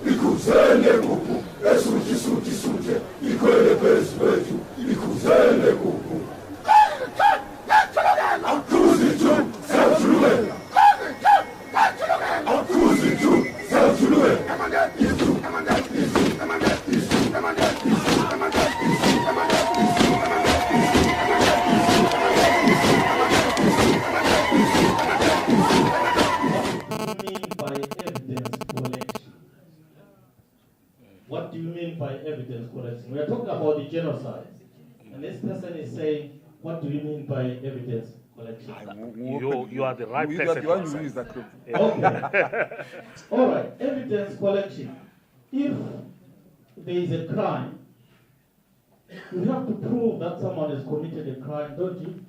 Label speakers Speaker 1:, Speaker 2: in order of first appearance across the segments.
Speaker 1: ikhuzele kuku esuthi ikhwele phezu kwethu ikhuzele kuku akuzi tu siyajulukela akuzi tu siyajulukela
Speaker 2: What do you mean by evidence collection? We are talking about the genocide. And this person is saying, what do you mean by evidence collection?
Speaker 3: You are the right person.
Speaker 4: You want to use that.
Speaker 2: Okay. All right, evidence collection. If there is a crime, you have to prove that someone has committed a crime, don't you?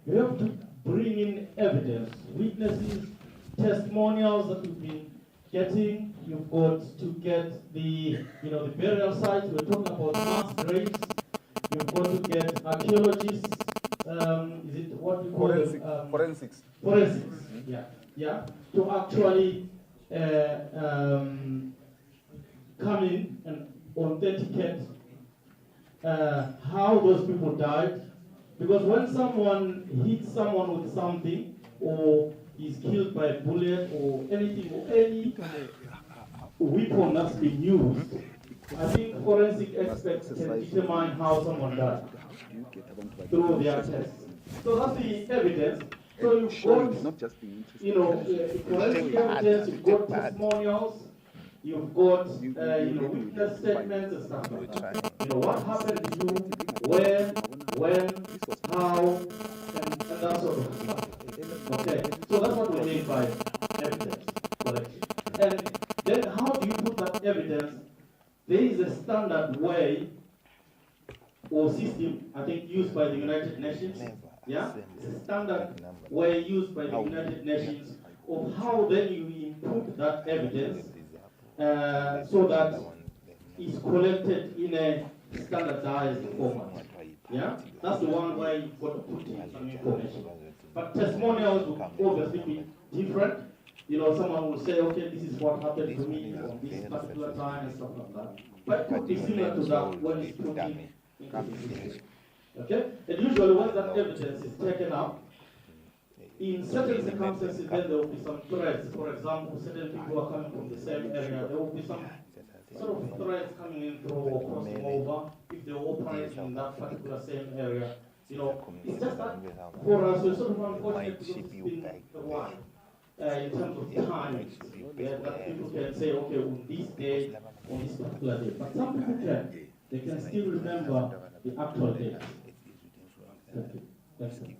Speaker 2: You have to bring in evidence, witnesses, testimonials that you've been getting. You've got to get the burial sites. We're talking about mass graves. You've got to get archaeologists. Is it what we call
Speaker 4: forensics?
Speaker 2: Forensics. Yeah. To actually come in and authenticate how those people died. Because when someone hits someone with something, or is killed by a bullet, or anything, or any weapon that's been used, I think forensic experts can determine how someone died through their tests. So that's the evidence. So you've got, forensic evidence, you've got testimonials, you've got, witness statements and stuff like that. What happened to you, when, how, and that sort of stuff. Okay, so that's what we mean by evidence collection. And then how do you put that evidence? There is a standard way or system, I think, used by the United Nations. Yeah? It's a standard way used by the United Nations of how then you input that evidence so that it's collected in a standardized format. Yeah? That's the one way you've got to put in some information. But testimonials will obviously be different. Someone will say, okay, this is what happened to me on this particular time and stuff like that. But it could be similar to that when it's put in into the system. Okay? And usually when that evidence is taken up, in certain circumstances, then there will be some threats. For example, certain people are coming from the same area. There will be some sort of threats coming in through or crossing over if they operate in that particular same area. It's just that for us, we're sort of unfortunate because it's been a while in terms of time. That people can say, okay, on this day, on this particular day. But some people can. They can still remember the actual date. Thank you.